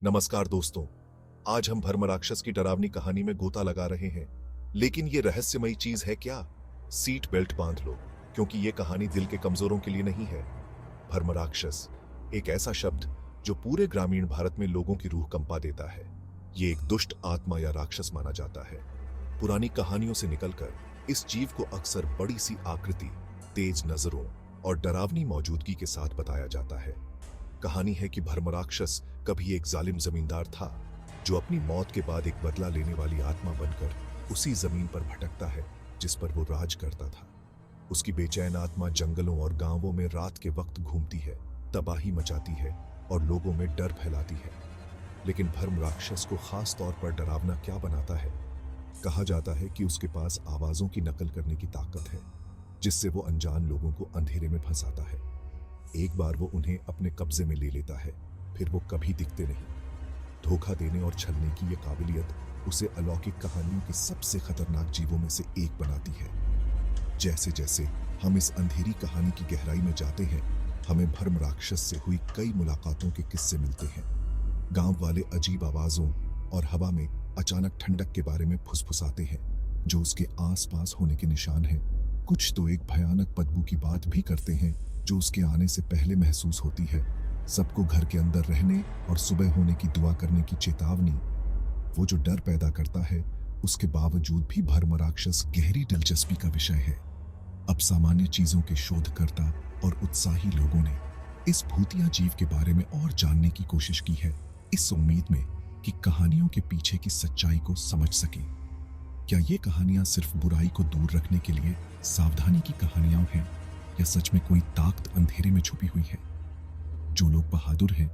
नमस्कार दोस्तों, आज हम भर्मराक्षस की डरावनी कहानी में गोता लगा रहे हैं। लेकिन ये रहस्यमयी चीज है क्या? सीट बेल्ट बांध लो, क्योंकि ये कहानी दिल के कमजोरों के लिए नहीं है। भर्मराक्षस एक ऐसा शब्द जो पूरे ग्रामीण भारत में लोगों की रूह कंपा देता है। ये एक दुष्ट आत्मा या राक्षस माना जाता है। पुरानी कहानियों से निकलकर इस जीव को अक्सर बड़ी सी आकृति, तेज नजरों और डरावनी मौजूदगी के साथ बताया जाता है। कहानी है कि भर्मराक्षस कभी एक जालिम जमींदार था जो अपनी मौत के बाद एक बदला लेने वाली आत्मा बनकर उसी जमीन पर भटकता है जिस पर वो राज करता था। उसकी बेचैन आत्मा जंगलों और गांवों में रात के वक्त घूमती है, तबाही मचाती है और लोगों में डर फैलाती है। लेकिन भर्मराक्षस को खास तौर पर डरावना क्या बनाता है? कहा जाता है कि उसके पास आवाजों की नकल करने की ताकत है, जिससे वो अनजान लोगों को अंधेरे में फंसाता है। एक बार वो उन्हें अपने कब्जे में ले लेता है, फिर वो कभी दिखते नहीं। धोखा देने और छलने की ये काबिलियत उसे अलौकिक कहानियों के सबसे खतरनाक जीवों में से एक बनाती है। जैसे जैसे हम इस अंधेरी कहानी की गहराई में जाते हैं, हमें भर्मराक्षस से हुई कई मुलाकातों के किस्से मिलते हैं। गांव वाले अजीब आवाजों और हवा में अचानक ठंडक के बारे में फुसफुसाते हैं, जो उसके आसपास होने के निशान हैं। कुछ तो एक भयानक बदबू की बात भी करते हैं, जो उसके आने से पहले महसूस होती है। सबको घर के अंदर रहने और सुबह होने की दुआ करने की चेतावनी। वो जो डर पैदा करता है, उसके बावजूद भी भर्मराक्षस गहरी दिलचस्पी का विषय है। अब सामान्य चीजों के शोधकर्ता और उत्साही लोगों ने इस भूतिया जीव के बारे में और जानने की कोशिश की है, इस उम्मीद में कि कहानियों के पीछे की सच्चाई को समझ सकें। क्या ये कहानियां सिर्फ बुराई को दूर रखने के लिए सावधानी की कहानियां हैं, या सच में कोई ताकत अंधेरे में छुपी हुई है? जो लोग बहादुर हैं,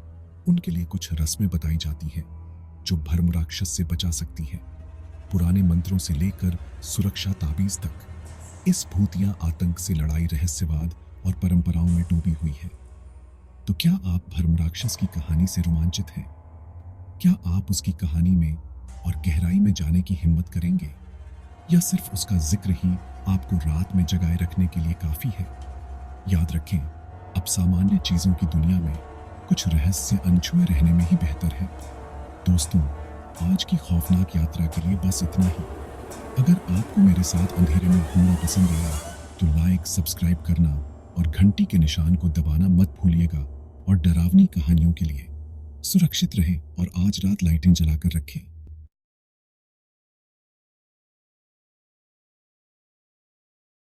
उनके लिए कुछ रस्में बताई जाती हैं जो भर्मराक्षस से बचा सकती हैं। पुराने मंत्रों से लेकर सुरक्षा ताबीज तक इस भूतिया आतंक से लड़ाई रहस्यवाद और परंपराओं में डूबी हुई है। तो क्या आप भर्मराक्षस की कहानी से रोमांचित हैं? क्या आप उसकी कहानी में और गहराई में जाने की हिम्मत करेंगे, या सिर्फ उसका जिक्र ही आपको रात में जगाए रखने के लिए काफी है? याद रखें, अब सामान्य चीजों की दुनिया में कुछ रहस्य अनछुए रहने में ही बेहतर है। दोस्तों, आज की खौफनाक यात्रा के लिए बस इतना ही। अगर आपको मेरे साथ अंधेरे में घूमना पसंद आया तो लाइक, सब्सक्राइब करना और घंटी के निशान को दबाना मत भूलिएगा। और डरावनी कहानियों के लिए सुरक्षित रहें और आज रात लाइटें जलाकर रखें।